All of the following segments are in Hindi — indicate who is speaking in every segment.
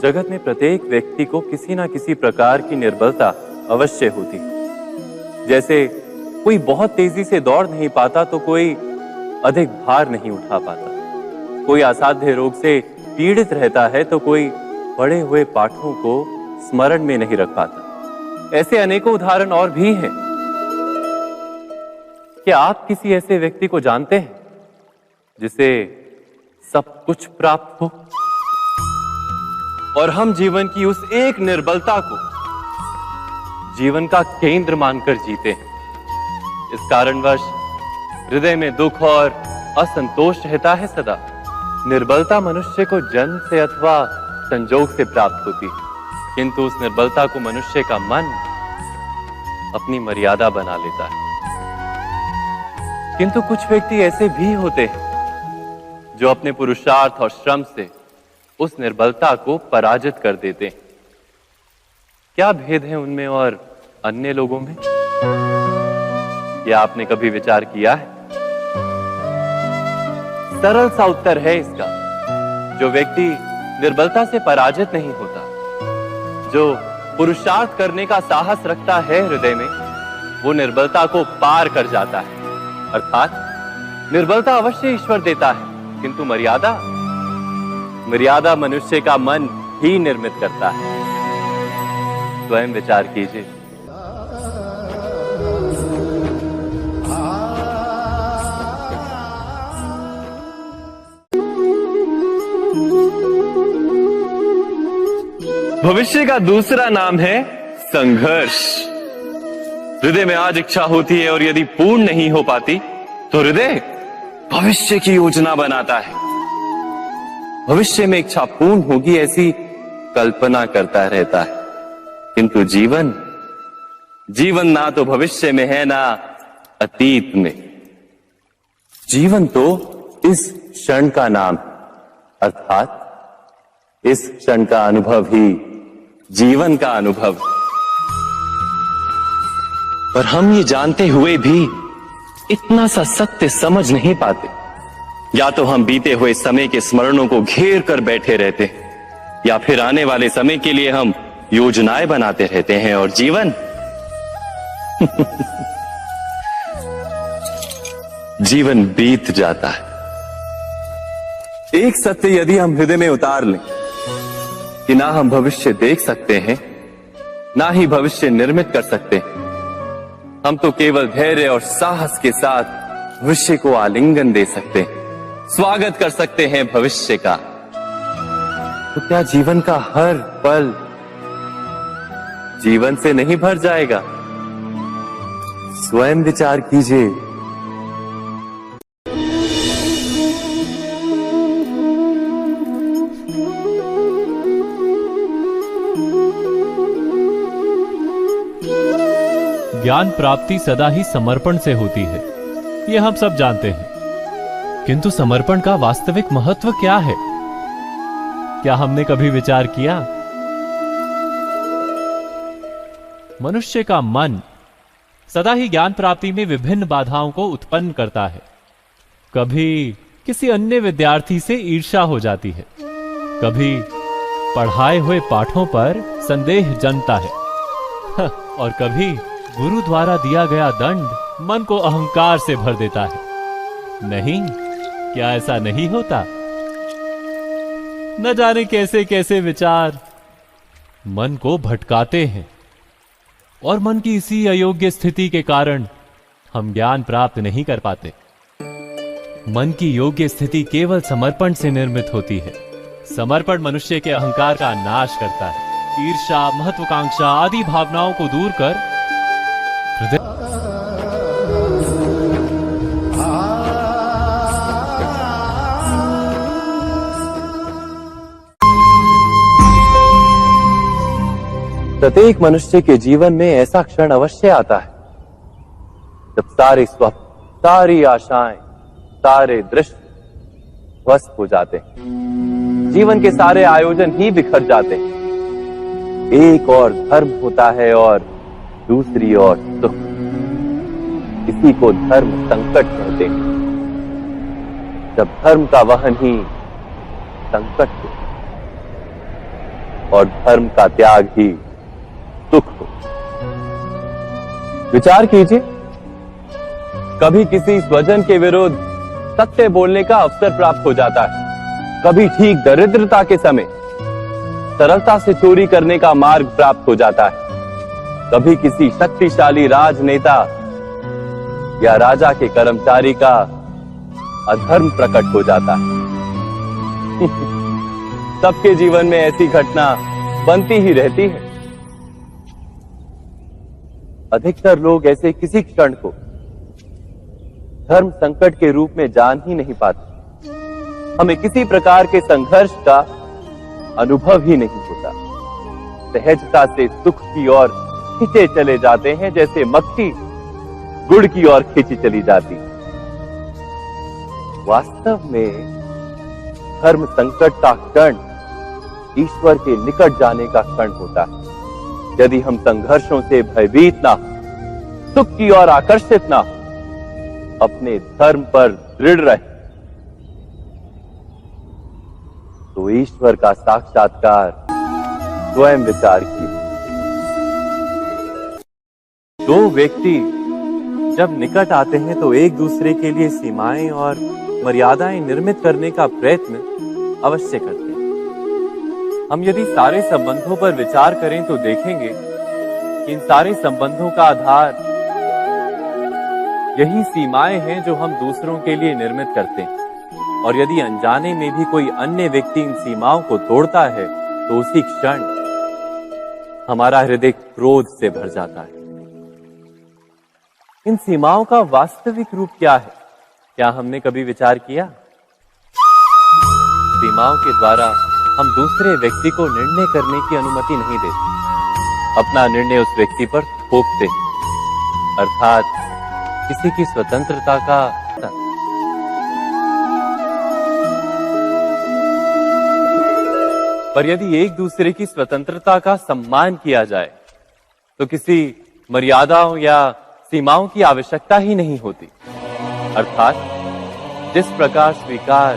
Speaker 1: जगत में प्रत्येक व्यक्ति को किसी ना किसी प्रकार की निर्बलता अवश्य होती है। जैसे कोई बहुत तेजी से दौड़ नहीं पाता तो कोई अधिक भार नहीं उठा पाता, कोई असाध्य रोग से पीड़ित रहता है तो कोई पढ़े हुए पाठों को स्मरण में नहीं रख पाता। ऐसे अनेकों उदाहरण और भी हैं। क्या आप किसी ऐसे व्यक्ति को जानते हैं जिसे सब कुछ प्राप्त हो और हम जीवन की उस एक निर्बलता को जीवन का केंद्र मानकर जीते हैं? इस कारणवश हृदय में दुख और असंतोष रहता है सदा। निर्बलता मनुष्य को जन्म से अथवा संजोग से प्राप्त होती है, किंतु उस निर्बलता को मनुष्य का मन अपनी मर्यादा बना लेता है। किंतु कुछ व्यक्ति ऐसे भी होते हैं जो अपने पुरुषार्थ और श्रम से उस निर्बलता को पराजित कर देते हैं। क्या भेद है उनमें और अन्य लोगों में? क्या आपने कभी विचार किया है? सरल सा उत्तर है इसका। जो व्यक्ति निर्बलता से पराजित नहीं होता, जो पुरुषार्थ करने का साहस रखता है हृदय में, वो निर्बलता को पार कर जाता है। अर्थात निर्बलता अवश्य ईश्वर देता है, किंतु मर्यादा मनुष्य का मन ही निर्मित करता है। स्वयं विचार कीजिए। भविष्य का दूसरा नाम है संघर्ष। हृदय में आज इच्छा होती है और यदि पूर्ण नहीं हो पाती तो हृदय भविष्य की योजना बनाता है। भविष्य में इच्छा पूर्ण होगी ऐसी कल्पना करता रहता है, किंतु जीवन ना तो भविष्य में है ना अतीत में। जीवन तो इस क्षण का नाम है, अर्थात इस क्षण का अनुभव ही जीवन का अनुभव। पर हम ये जानते हुए भी इतना सा सत्य समझ नहीं पाते। या तो हम बीते हुए समय के स्मरणों को घेर कर बैठे रहते हैं, या फिर आने वाले समय के लिए हम योजनाएं बनाते रहते हैं और जीवन जीवन बीत जाता है। एक सत्य यदि हम हृदय में उतार लें कि ना हम भविष्य देख सकते हैं, ना ही भविष्य निर्मित कर सकते हैं, हम तो केवल धैर्य और साहस के साथ भविष्य को आलिंगन दे सकते हैं, स्वागत कर सकते हैं भविष्य का। तो क्या जीवन का हर पल जीवन से नहीं भर जाएगा? स्वयं विचार कीजिए।
Speaker 2: ज्ञान प्राप्ति सदा ही समर्पण से होती है, यह हम सब जानते हैं। किंतु समर्पण का वास्तविक महत्व क्या है? क्या हमने कभी विचार किया? मनुष्य का मन सदा ही ज्ञान प्राप्ति में विभिन्न बाधाओं को उत्पन्न करता है। कभी किसी अन्य विद्यार्थी से ईर्ष्या हो जाती है, कभी पढ़ाए हुए पाठों पर संदेह जन्मता है और कभी गुरु द्वारा दिया गया दंड मन को अहंकार से भर देता है। नहीं, क्या ऐसा नहीं होता? न जाने कैसे कैसे विचार मन को भटकाते हैं और मन की इसी अयोग्य स्थिति के कारण हम ज्ञान प्राप्त नहीं कर पाते। मन की योग्य स्थिति केवल समर्पण से निर्मित होती है। समर्पण मनुष्य के अहंकार का नाश करता है। ईर्ष्या, महत्वाकांक्षा आदि भावनाओं को दूर कर हृदय
Speaker 1: प्रत्येक मनुष्य के जीवन में ऐसा क्षण अवश्य आता है जब सारे स्वप्न, सारी आशाएं, सारे दृश्य ध्वस्त हो जाते हैं। जीवन के सारे आयोजन ही बिखर जाते हैं। एक और धर्म होता है और दूसरी ओर सुख। इसी को धर्म संकट कहते हैं। जब धर्म का वहन ही संकट हो और धर्म का त्याग ही सुख हो। विचार कीजिए, कभी किसी स्वजन के विरुद्ध सत्य बोलने का अवसर प्राप्त हो जाता है, कभी ठीक दरिद्रता के समय सरलता से चोरी करने का मार्ग प्राप्त हो जाता है, कभी किसी शक्तिशाली राजनेता या राजा के कर्मचारी का अधर्म प्रकट हो जाता है। सबके जीवन में ऐसी घटना बनती ही रहती है। अधिकतर लोग ऐसे किसी क्षण को धर्म संकट के रूप में जान ही नहीं पाते। हमें किसी प्रकार के संघर्ष का अनुभव ही नहीं होता। सहजता से सुख की ओर खींचे चले जाते हैं, जैसे मक्खी गुड़ की ओर खींची चली जाती। वास्तव में धर्म संकट का क्षण ईश्वर के निकट जाने का क्षण होता है। यदि हम संघर्षों से भयभीत ना हो, सुख की ओर आकर्षित ना हो, अपने धर्म पर दृढ़ रहे, तो ईश्वर का साक्षात्कार स्वयं विचार कीजिए। दो व्यक्ति जब निकट आते हैं तो एक दूसरे के लिए सीमाएं और मर्यादाएं निर्मित करने का प्रयत्न अवश्य करते हैं। हम यदि सारे संबंधों पर विचार करें तो देखेंगे कि इन सारे संबंधों का आधार यही सीमाएं हैं जो हम दूसरों के लिए निर्मित करते हैं। और यदि अनजाने में भी कोई अन्य व्यक्ति इन सीमाओं को तोड़ता है तो उसी क्षण हमारा हृदय क्रोध से भर जाता है। इन सीमाओं का वास्तविक रूप क्या है? क्या हमने कभी विचार किया? सीमाओं के द्वारा हम दूसरे व्यक्ति को निर्णय करने की अनुमति नहीं देते, अपना निर्णय उस व्यक्ति पर थोपते हैं, अर्थात किसी की स्वतंत्रता का। पर यदि एक दूसरे की स्वतंत्रता का सम्मान किया जाए तो किसी मर्यादाओं या सीमाओं की आवश्यकता ही नहीं होती। अर्थात जिस प्रकार स्वीकार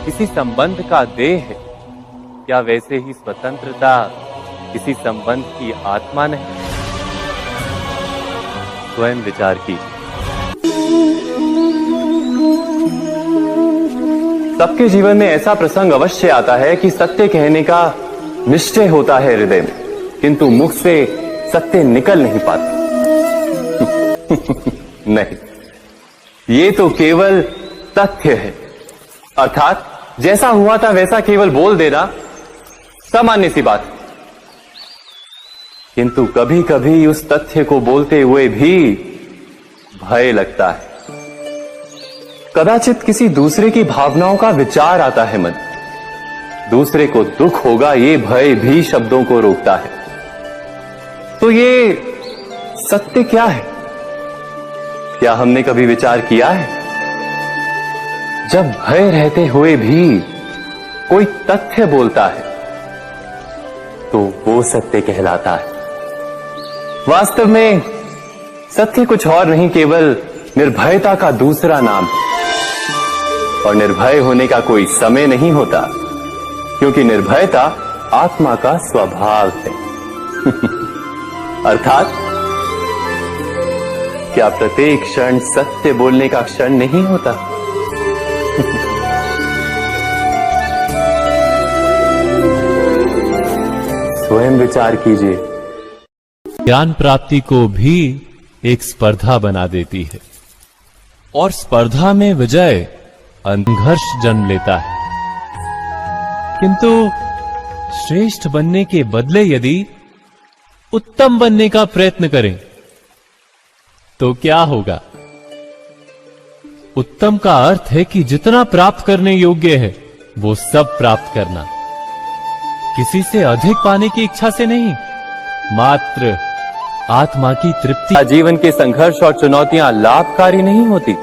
Speaker 1: किसी संबंध का देह है, क्या वैसे ही स्वतंत्रता किसी संबंध की आत्मा नहीं? स्वयं विचार कीजिए। सबके जीवन में ऐसा प्रसंग अवश्य आता है कि सत्य कहने का निश्चय होता है हृदय में, किंतु मुख से सत्य निकल नहीं पाता। नहीं, ये तो केवल तथ्य है। अर्थात जैसा हुआ था वैसा केवल बोल देना सामान्य सी बात है। किंतु कभी कभी उस तथ्य को बोलते हुए भी भय लगता है। कदाचित किसी दूसरे की भावनाओं का विचार आता है मन, दूसरे को दुख होगा ये भय भी शब्दों को रोकता है। तो ये सत्य क्या है? क्या हमने कभी विचार किया है? जब भय रहते हुए भी कोई तथ्य बोलता है तो वो सत्य कहलाता है। वास्तव में सत्य कुछ और नहीं, केवल निर्भयता का दूसरा नाम है। और निर्भय होने का कोई समय नहीं होता, क्योंकि निर्भयता आत्मा का स्वभाव है। अर्थात क्या प्रत्येक क्षण सत्य बोलने का क्षण नहीं होता? स्वयं विचार कीजिए।
Speaker 2: ज्ञान प्राप्ति को भी एक स्पर्धा बना देती है और स्पर्धा में विजय संघर्ष जन्म लेता है। किंतु श्रेष्ठ बनने के बदले यदि उत्तम बनने का प्रयत्न करें तो क्या होगा? उत्तम का अर्थ है कि जितना प्राप्त करने योग्य है वो सब प्राप्त करना, किसी से अधिक पाने की इच्छा से नहीं, मात्र आत्मा की तृप्ति।
Speaker 1: जीवन के संघर्ष और चुनौतियां लाभकारी नहीं होती?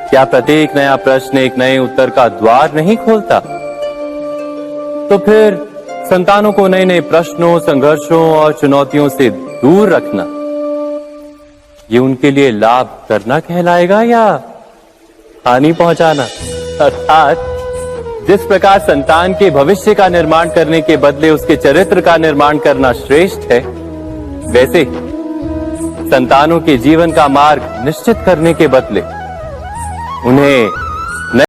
Speaker 1: क्या प्रत्येक नया प्रश्न एक नए उत्तर का द्वार नहीं खोलता? तो फिर संतानों को नए नए प्रश्नों, संघर्षों और चुनौतियों से दूर रखना, ये उनके लिए लाभ करना कहलाएगा या हानि पहुंचाना? अर्थात जिस प्रकार संतान के भविष्य का निर्माण करने के बदले उसके चरित्र का निर्माण करना श्रेष्ठ है, वैसे संतानों के जीवन का मार्ग निश्चित करने के बदले उन्हें